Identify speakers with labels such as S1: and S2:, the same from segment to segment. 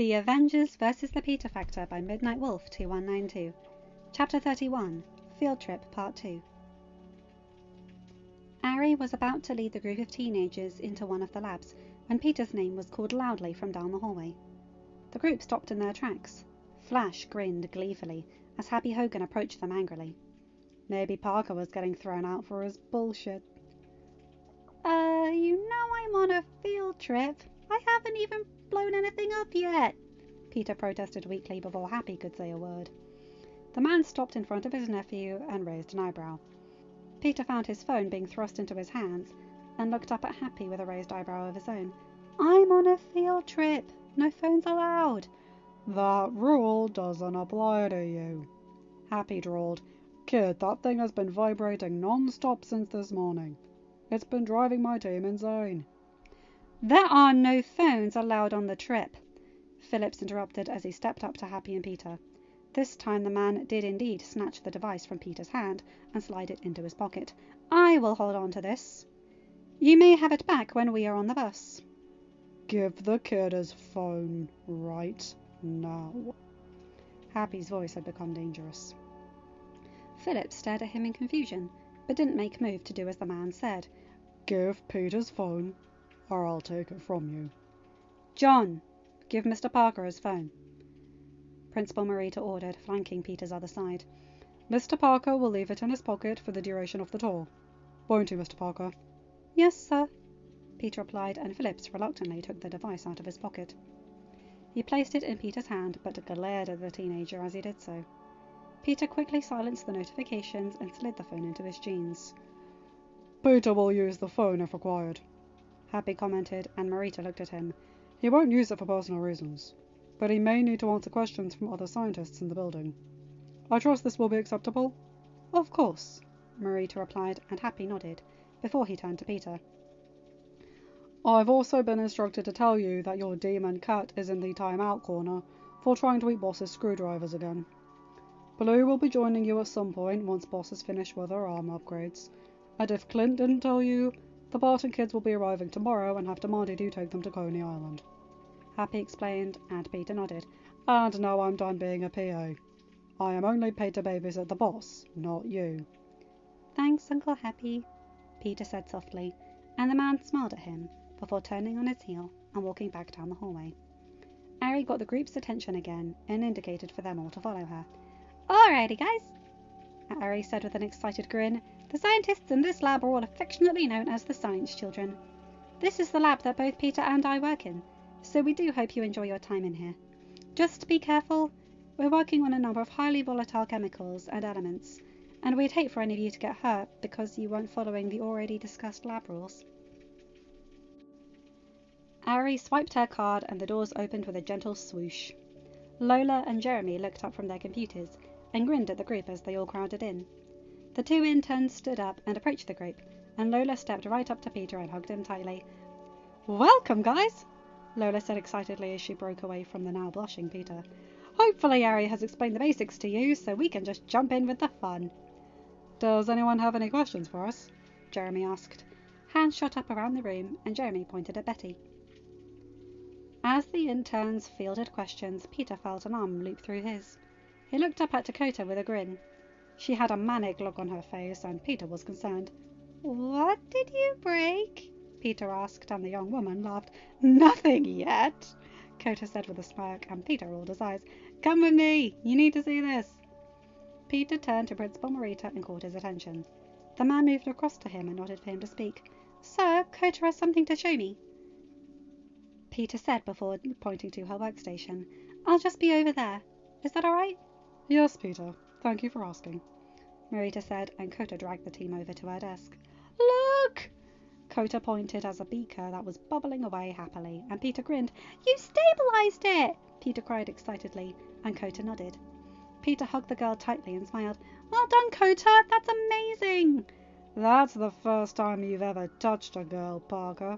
S1: The Avengers vs. the Peter Factor by midnightwolf2192. Chapter 31. Field Trip Part 2. Ari was about to lead the group of teenagers into one of the labs when Peter's name was called loudly from down the hallway. The group stopped in their tracks. Flash grinned gleefully as Happy Hogan approached them angrily. Maybe Parker was getting thrown out for his bullshit. You know I'm on a field trip. I haven't even blown anything up yet, Peter protested weakly before Happy could say a word. The man stopped in front of his nephew and raised an eyebrow. Peter found his phone being thrust into his hands and looked up at Happy with a raised eyebrow of his own. I'm on a field trip. No phones allowed.
S2: That rule doesn't apply to you, Happy drawled. Kid, that thing has been vibrating non-stop since this morning. It's been driving my team insane.
S1: There are no phones allowed on the trip, Phillips interrupted as he stepped up to Happy and Peter. This time the man did indeed snatch the device from Peter's hand and slide it into his pocket. I will hold on to this. You may have it back when we are on the bus.
S2: Give the kid his phone right now.
S1: Happy's voice had become dangerous. Phillips stared at him in confusion, but didn't make a move to do as the man said.
S2: Give Peter's phone, or I'll take it from you.
S1: John, give Mr. Parker his phone, Principal Marita ordered, flanking Peter's other side.
S2: Mr. Parker will leave it in his pocket for the duration of the tour. Won't you, Mr. Parker?
S1: Yes, sir, Peter replied, and Phillips reluctantly took the device out of his pocket. He placed it in Peter's hand, but glared at the teenager as he did so. Peter quickly silenced the notifications and slid the phone into his jeans.
S2: Peter will use the phone if required,
S1: Happy commented, and Marita looked at him.
S2: He won't use it for personal reasons, but he may need to answer questions from other scientists in the building. I trust this will be acceptable?
S1: Of course, Marita replied, and Happy nodded, before he turned to Peter.
S2: I've also been instructed to tell you that your demon cat is in the time-out corner for trying to eat Boss's screwdrivers again. Blue will be joining you at some point once Boss has finished with her arm upgrades. And if Clint didn't tell you, the Barton kids will be arriving tomorrow and have demanded you take them to Coney Island.
S1: Happy explained, and Peter nodded.
S2: And now I'm done being a PA. I am only paid to babysit the boss, not you.
S1: Thanks, Uncle Happy, Peter said softly, and the man smiled at him before turning on his heel and walking back down the hallway. Ari got the group's attention again and indicated for them all to follow her. Alrighty, guys, Ari said with an excited grin. The scientists in this lab are all affectionately known as the Science Children. This is the lab that both Peter and I work in, so we do hope you enjoy your time in here. Just be careful. We're working on a number of highly volatile chemicals and elements, and we'd hate for any of you to get hurt because you weren't following the already discussed lab rules. Ari swiped her card and the doors opened with a gentle swoosh. Lola and Jeremy looked up from their computers and grinned at the group as they all crowded in. The two interns stood up and approached the group, and Lola stepped right up to Peter and hugged him tightly. Welcome, guys, Lola said excitedly as she broke away from the now blushing Peter. Hopefully Ari has explained the basics to you, so we can just jump in with the fun.
S2: Does anyone have any questions for us?
S1: Jeremy asked. Hands shot up around the room, and Jeremy pointed at Betty. As the interns fielded questions, Peter felt an arm loop through his. He looked up at Dakota with a grin. She had a manic look on her face, and Peter was concerned. What did you break? Peter asked, and the young woman laughed. Nothing yet, Dakota said with a smirk, and Peter rolled his eyes. Come with me, you need to see this. Peter turned to Principal Marita and caught his attention. The man moved across to him and nodded for him to speak. Sir, Dakota has something to show me, Peter said before pointing to her workstation. I'll just be over there. Is that all right?
S2: Yes, Peter. Thank you for asking,
S1: Marita said, and Kota dragged the team over to her desk. Look! Kota pointed as a beaker that was bubbling away happily, and Peter grinned. You stabilized it! Peter cried excitedly, and Kota nodded. Peter hugged the girl tightly and smiled. Well done, Kota! That's amazing!
S2: That's the first time you've ever touched a girl, Parker.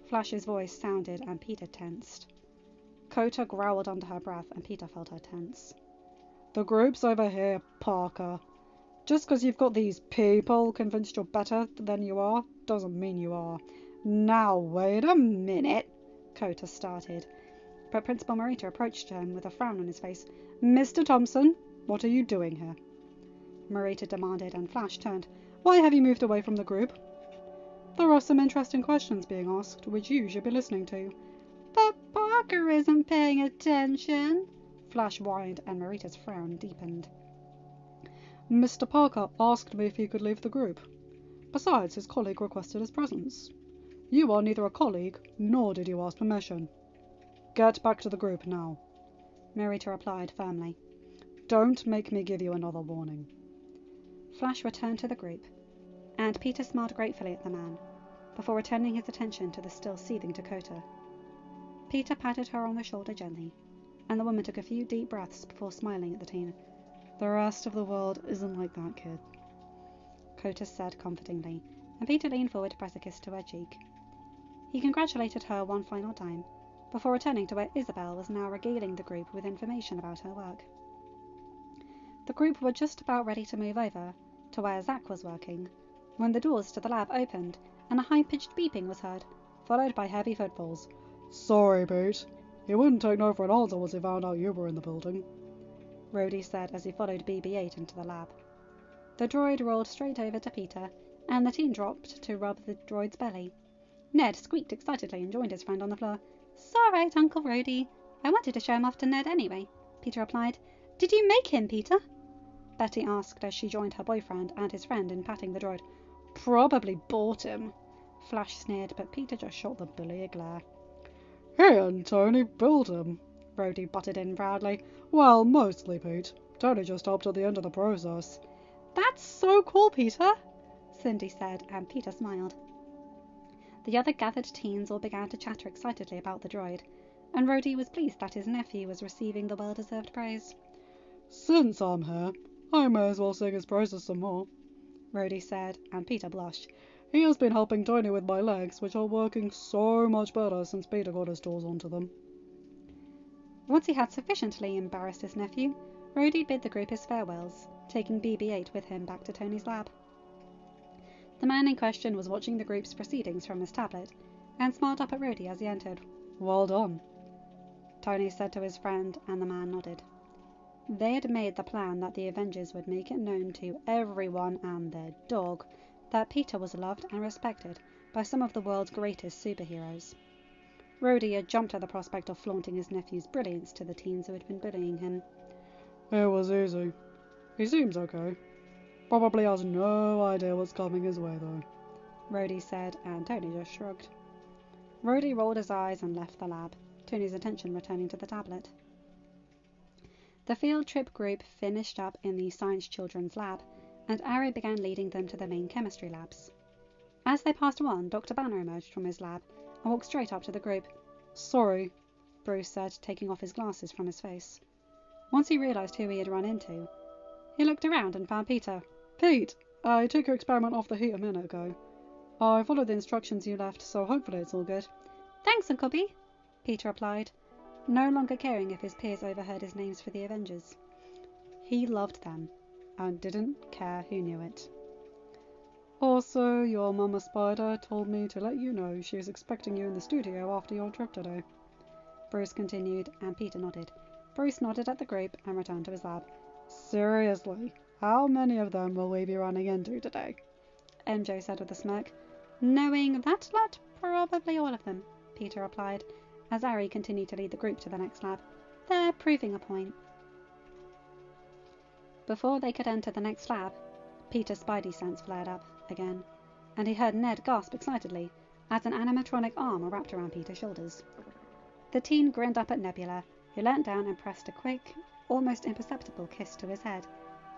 S1: Flash's voice sounded, and Peter tensed. Kota growled under her breath, and Peter felt her tense.
S2: The group's over here, Parker. Just because you've got these people convinced you're better than you are, doesn't mean you are.
S1: Now, wait a minute, Kota started. but Principal Morita approached him with a frown on his face. "Mr. Thompson, what are you doing here?" Morita demanded, and Flash turned. "Why have you moved away from the group?" "There are some interesting questions being asked, which you should be listening to." "But Parker isn't paying attention," Flash whined, and Morita's frown deepened. "Mr. Parker asked me if he could leave the group. Besides, his colleague requested his presence. You are neither a colleague, nor did you ask permission. Get back to the group now," Morita replied firmly. "Don't make me give you another warning." Flash returned to the group, and Peter smiled gratefully at the man, before returning his attention to the still seething Dakota. Peter patted her on the shoulder gently, and the woman took a few deep breaths before smiling at the teen. "The rest of the world isn't like that, kid," Dakota said comfortingly, and Peter leaned forward to press a kiss to her cheek. He congratulated her one final time, before returning to where Isabel was now regaling the group with information about her work. The group were just about ready to move over to where Zack was working, when the doors to the lab opened and a high-pitched beeping was heard, followed by heavy footfalls. "Sorry, Pete. He wouldn't take no for an answer once he found out you were in the building," Rhodey said as he followed BB-8 into the lab. The droid rolled straight over to Peter, and the teen dropped to rub the droid's belly. Ned squeaked excitedly and joined his friend on the floor. "It's all right, Uncle Rhodey. I wanted to show him off to Ned anyway," Peter replied. "Did you make him, Peter?" Betty asked as she joined her boyfriend and his friend in patting the droid. "Probably bought him," Flash sneered, but Peter just shot the bully a glare. "He and Tony built him," Rhodey butted in proudly. "Well, mostly, Pete. Tony just helped at the end of the process." "That's so cool, Peter," Cindy said, and Peter smiled. The other gathered teens all began to chatter excitedly about the droid, and Rhodey was pleased that his nephew was receiving the well-deserved praise. "Since I'm here, I may as well sing his praises some more," Rhodey said, and Peter blushed. "He has been helping Tony with my legs, which are working so much better since Peter got his tools onto them." Once he had sufficiently embarrassed his nephew, Rhodey bid the group his farewells, taking BB-8 with him back to Tony's lab. The man in question was watching the group's proceedings from his tablet, and smiled up at Rhodey as he entered. "Well done," Tony said to his friend, and the man nodded. They had made the plan that the Avengers would make it known to everyone and their dog that Peter was loved and respected by some of the world's greatest superheroes. Rhodey had jumped at the prospect of flaunting his nephew's brilliance to the teens who had been bullying him. "It was easy. He seems okay. Probably has no idea what's coming his way, though," Rhodey said, and Tony just shrugged. Rhodey rolled his eyes and left the lab, Tony's attention returning to the tablet. The field trip group finished up in the Science Children's lab, and Ari began leading them to the main chemistry labs. As they passed one, Dr. Banner emerged from his lab and walked straight up to the group. "Sorry," Bruce said, taking off his glasses from his face. Once he realized who he had run into, he looked around and found Peter. "Pete, I took your experiment off the heat a minute ago. I followed the instructions you left, so hopefully it's all good." "Thanks, Uncle B," Peter replied, no longer caring if his peers overheard his names for the Avengers. He loved them, and didn't care who knew it. "Also, your Mama Spider told me to let you know she is expecting you in the studio after your trip today," Bruce continued, and Peter nodded. Bruce nodded at the group and returned to his lab. "Seriously, how many of them will we be running into today?" MJ said with a smirk. "Knowing that lot, probably all of them," Peter replied, as Ari continued to lead the group to the next lab. "They're proving a point." Before they could enter the next lab, Peter's spidey sense flared up again, and he heard Ned gasp excitedly as an animatronic arm wrapped around Peter's shoulders. The teen grinned up at Nebula, who leant down and pressed a quick, almost imperceptible kiss to his head.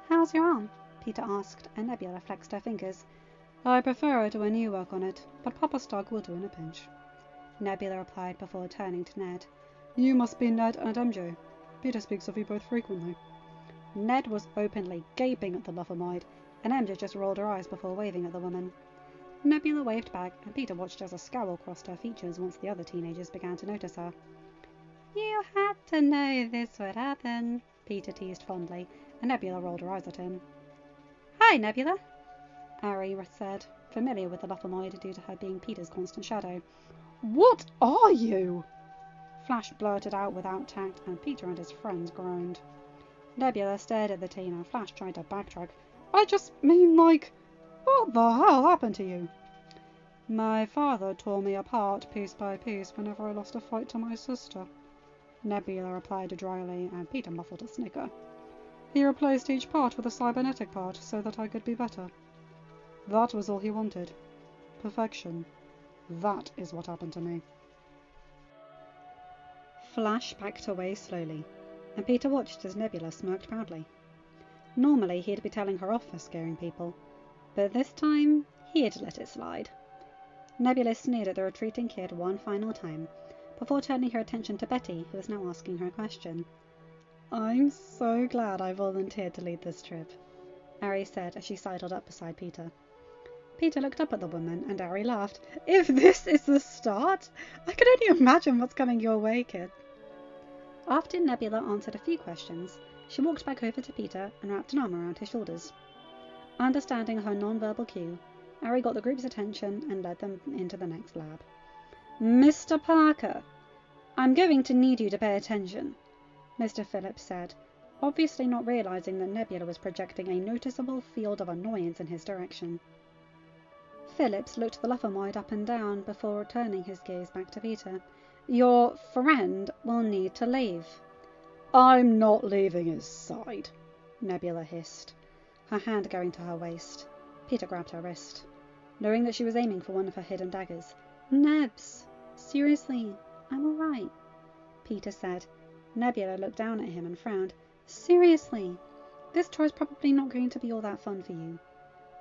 S1: "How's your arm?" Peter asked, and Nebula flexed her fingers. "I prefer it when you work on it, but Papa Stark will do in a pinch," Nebula replied before turning to Ned. "You must be Ned and MJ. Peter speaks of you both frequently." Ned was openly gaping at the Luffamoid, and MJ just rolled her eyes before waving at the woman. Nebula waved back, and Peter watched as a scowl crossed her features once the other teenagers began to notice her. "You had to know this would happen," Peter teased fondly, and Nebula rolled her eyes at him. "Hi, Nebula," Ari said, familiar with the Luffamoid due to her being Peter's constant shadow. "What are you?" Flash blurted out without tact, and Peter and his friends groaned. Nebula stared at the teen, and Flash tried to backtrack.
S2: I just mean, like, what the hell happened to you?
S1: My father tore me apart piece by piece whenever I lost a fight to my sister, Nebula replied dryly, and Peter muffled a snicker.
S2: He replaced each part with a cybernetic part so that I could be better. That was all he wanted. Perfection. That is what happened to me.
S1: Flash backed away slowly, and Peter watched as Nebula smirked proudly. Normally he'd be telling her off for scaring people, but this time he'd let it slide. Nebula sneered at the retreating kid one final time, before turning her attention to Betty, who was now asking her a question. I'm so glad I volunteered to lead this trip, Ari said as she sidled up beside Peter. Peter looked up at the woman, and Ari laughed. If this is the start, I can only imagine what's coming your way, kid. After Nebula answered a few questions, she walked back over to Peter and wrapped an arm around his shoulders. Understanding her non-verbal cue, Ari got the group's attention and led them into the next lab. Mr. Parker, I'm going to need you to pay attention, Mr. Phillips said, obviously not realizing that Nebula was projecting a noticeable field of annoyance in his direction. Phillips looked fluffer-eyed up and down before returning his gaze back to Peter. Your friend will need to leave.
S2: I'm not leaving his side,
S1: Nebula hissed, her hand going to her waist. Peter grabbed her wrist, knowing that she was aiming for one of her hidden daggers. Nebs, seriously, I'm all right, Peter said. Nebula looked down at him and frowned. Seriously, this tour's probably not going to be all that fun for you.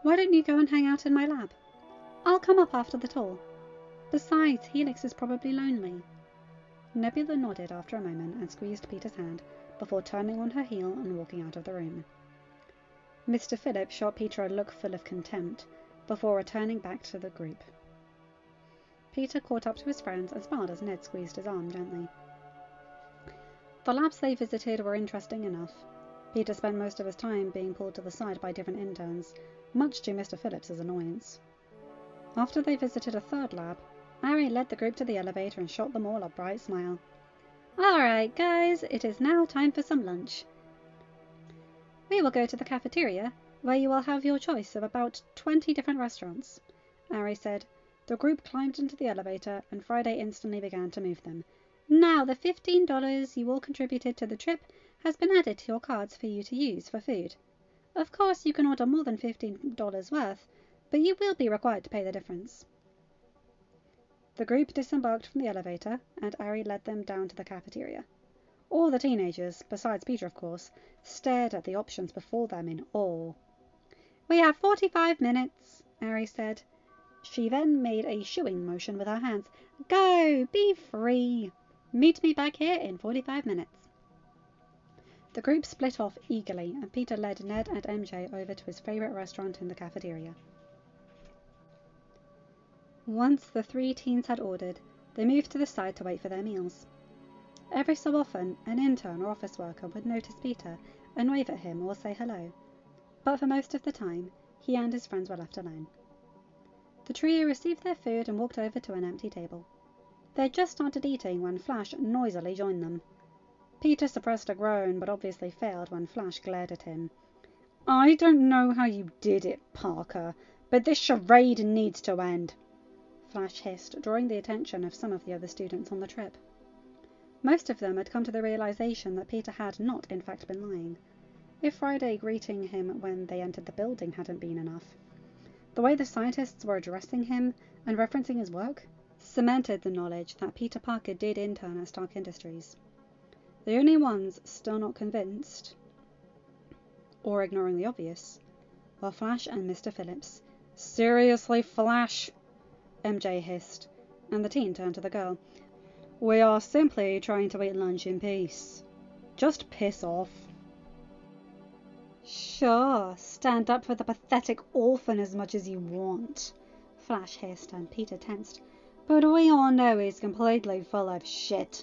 S1: Why don't you go and hang out in my lab? I'll come up after the tour. Besides, Helix is probably lonely. Nebula nodded after a moment and squeezed Peter's hand before turning on her heel and walking out of the room. Mr. Phillips shot Peter a look full of contempt before returning back to the group. Peter caught up to his friends and smiled as Ned squeezed his arm gently. The labs they visited were interesting enough. Peter spent most of his time being pulled to the side by different interns, much to Mr. Phillips's annoyance. After they visited a third lab, Ari led the group to the elevator and shot them all a bright smile. Alright guys, it is now time for some lunch. We will go to the cafeteria, where you will have your choice of about 20 different restaurants, Ari said. The group climbed into the elevator, and Friday instantly began to move them. Now the $15 you all contributed to the trip has been added to your cards for you to use for food. Of course, you can order more than $15 worth, but you will be required to pay the difference. The group disembarked from the elevator, and Ari led them down to the cafeteria. All the teenagers, besides Peter of course, stared at the options before them in awe. We have 45 minutes, Ari said. She then made a shooing motion with her hands. Go, be free. Meet me back here in 45 minutes. The group split off eagerly, and Peter led Ned and MJ over to his favourite restaurant in the cafeteria. Once the three teens had ordered, they moved to the side to wait for their meals. Every so often, an intern or office worker would notice Peter and wave at him or say hello, but for most of the time, he and his friends were left alone. The trio received their food and walked over to an empty table. They had just started eating when Flash noisily joined them. Peter suppressed a groan, but obviously failed when Flash glared at him. I don't know how you did it, Parker, but this charade needs to end, Flash hissed, drawing the attention of some of the other students on the trip. Most of them had come to the realization that Peter had not in fact been lying, if Friday greeting him when they entered the building hadn't been enough. The way the scientists were addressing him and referencing his work cemented the knowledge that Peter Parker did intern at Stark Industries. The only ones still not convinced, or ignoring the obvious, were Flash and Mr. Phillips. Seriously, Flash, MJ hissed, and the teen turned to the girl. We are simply trying to eat lunch in peace. Just piss off. Sure, stand up for the pathetic orphan as much as you want, Flash hissed, and Peter tensed. But we all know he's completely full of shit.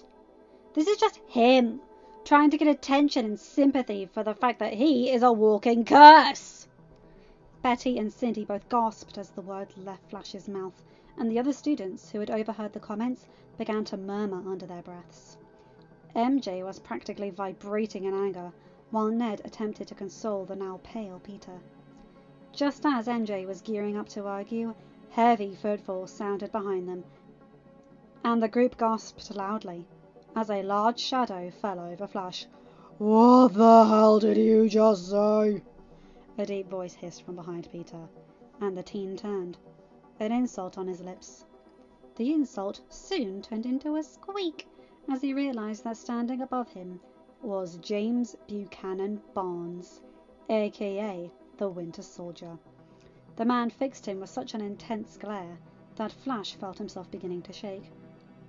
S1: This is just him, trying to get attention and sympathy for the fact that he is a walking curse. Betty and Cindy both gasped as the word left Flash's mouth, and the other students who had overheard the comments began to murmur under their breaths. MJ was practically vibrating in anger, while Ned attempted to console the now pale Peter. Just as MJ was gearing up to argue, heavy footfalls sounded behind them, and the group gasped loudly as a large shadow fell over Flash.
S2: "What the hell did you just say?"
S1: A deep voice hissed from behind Peter, and the teen turned, an insult on his lips. The insult soon turned into a squeak as he realized that standing above him was James Buchanan Barnes, aka the Winter Soldier. The man fixed him with such an intense glare that Flash felt himself beginning to shake.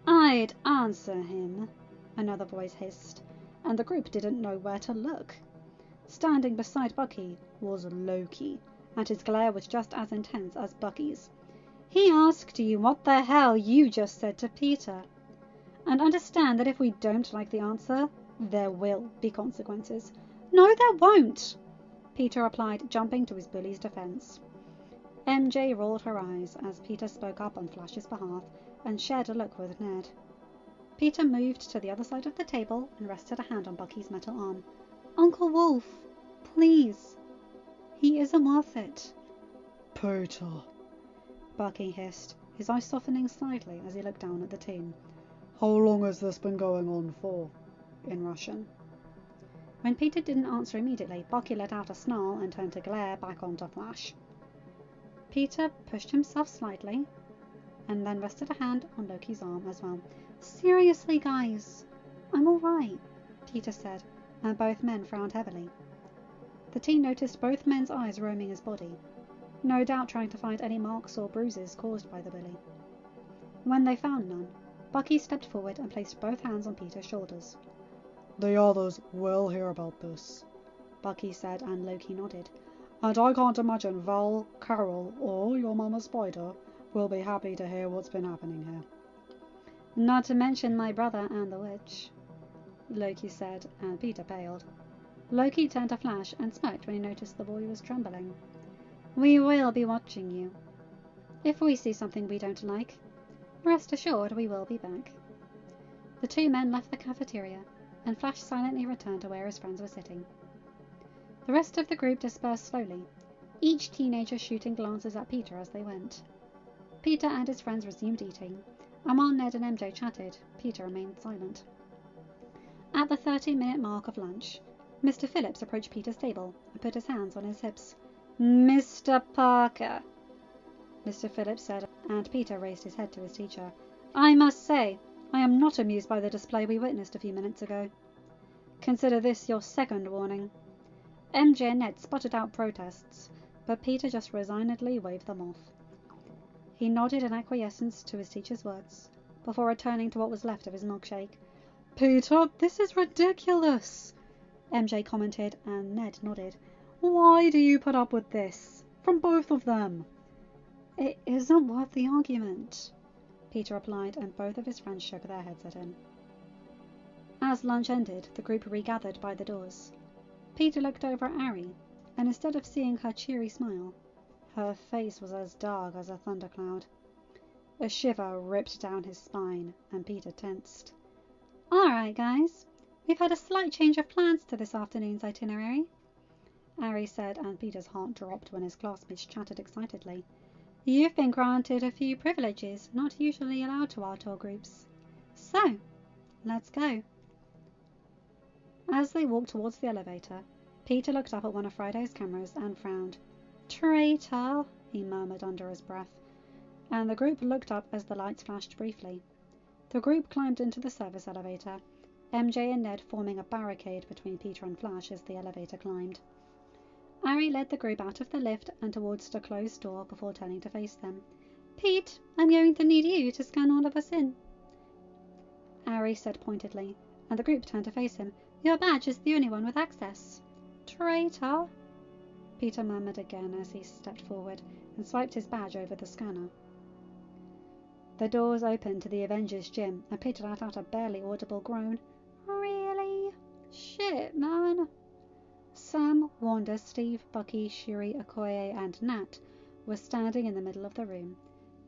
S1: "I'd answer him," another voice hissed, and the group didn't know where to look. Standing beside Bucky was Loki, and his glare was just as intense as Bucky's. "He asked you what the hell you just said to Peter. And understand that if we don't like the answer, there will be consequences." "No, there won't," Peter replied, jumping to his bully's defense. MJ rolled her eyes as Peter spoke up on Flash's behalf and shared a look with Ned. Peter moved to the other side of the table and rested a hand on Bucky's metal arm. "Uncle Wolf, please. He isn't worth it."
S2: "Peter,"
S1: Bucky hissed, his eyes softening slightly as he looked down at the teen.
S2: "how long has this been going on for?"
S1: in Russian. When Peter didn't answer immediately, Bucky let out a snarl and turned to glare back onto Flash. Peter pushed himself slightly and then rested a hand on Loki's arm as well. "Seriously, guys, I'm all right," Peter said, and both men frowned heavily. The teen noticed both men's eyes roaming his body, no doubt trying to find any marks or bruises caused by the bully. When they found none, Bucky stepped forward and placed both hands on Peter's shoulders.
S2: "The others will hear about this,"
S1: Bucky said, and Loki nodded.
S2: "And I can't imagine Val, Carol, or your Mama Spider will be happy to hear what's been happening here."
S1: "Not to mention my brother and the witch," Loki said, and Peter paled. Loki turned to Flash and smirked when he noticed the boy was trembling. "We will be watching you. If we see something we don't like, rest assured we will be back." The two men left the cafeteria, and Flash silently returned to where his friends were sitting. The rest of the group dispersed slowly, each teenager shooting glances at Peter as they went. Peter and his friends resumed eating, and while Ned and MJ chatted, Peter remained silent. At the 30-minute mark of lunch, Mr. Phillips approached Peter's table and put his hands on his hips. "Mr. Parker," Mr. Phillips said, and Peter raised his head to his teacher. "I must say, I am not amused by the display we witnessed a few minutes ago. Consider this your second warning." MJ and Ned sputtered out protests, but Peter just resignedly waved them off. He nodded in acquiescence to his teacher's words, before returning to what was left of his milkshake.
S2: "Peter, this is ridiculous,"
S1: MJ commented, and Ned nodded.
S2: "Why do you put up with this? From both of them?"
S1: "It isn't worth the argument," Peter replied, and both of his friends shook their heads at him. As lunch ended, the group regathered by the doors. Peter looked over at Ari, and instead of seeing her cheery smile, her face was as dark as a thundercloud. A shiver ripped down his spine, and Peter tensed. "All right, guys, we've had a slight change of plans to this afternoon's itinerary," Ari said, and Peter's heart dropped when his classmates chatted excitedly. "You've been granted a few privileges not usually allowed to our tour groups. So, let's go." As they walked towards the elevator, Peter looked up at one of Friday's cameras and frowned. "Traitor," he murmured under his breath, and the group looked up as the lights flashed briefly. The group climbed into the service elevator, MJ and Ned forming a barricade between Peter and Flash as the elevator climbed. Ari led the group out of the lift and towards the closed door before turning to face them. "Pete, I'm going to need you to scan all of us in," Ari said pointedly, and the group turned to face him. "Your badge is the only one with access." "Traitor," Peter murmured again as he stepped forward and swiped his badge over the scanner. The doors opened to the Avengers gym, and Peter let out a barely audible groan. "Really? Shit, man." Sam, Wanda, Steve, Bucky, Shuri, Okoye, and Nat were standing in the middle of the room,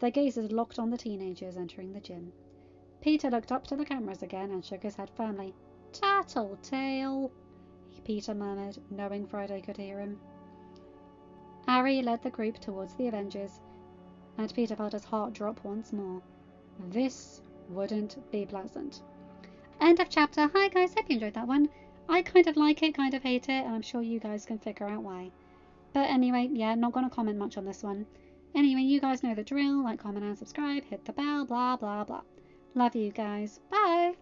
S1: Their gazes locked on the teenagers entering the gym. Peter looked up to the cameras again and shook his head firmly. "Tattletale," Peter murmured, knowing Friday could hear him. Harry led the group towards the Avengers, and Peter felt his heart drop once more. This wouldn't be pleasant. End of chapter. Hi guys, hope you enjoyed that one. I kind of like it, kind of hate it, and I'm sure you guys can figure out why. But anyway, yeah, not going to comment much on this one. Anyway, you guys know the drill. Like, comment, and subscribe. Hit the bell, blah, blah, blah. Love you guys. Bye!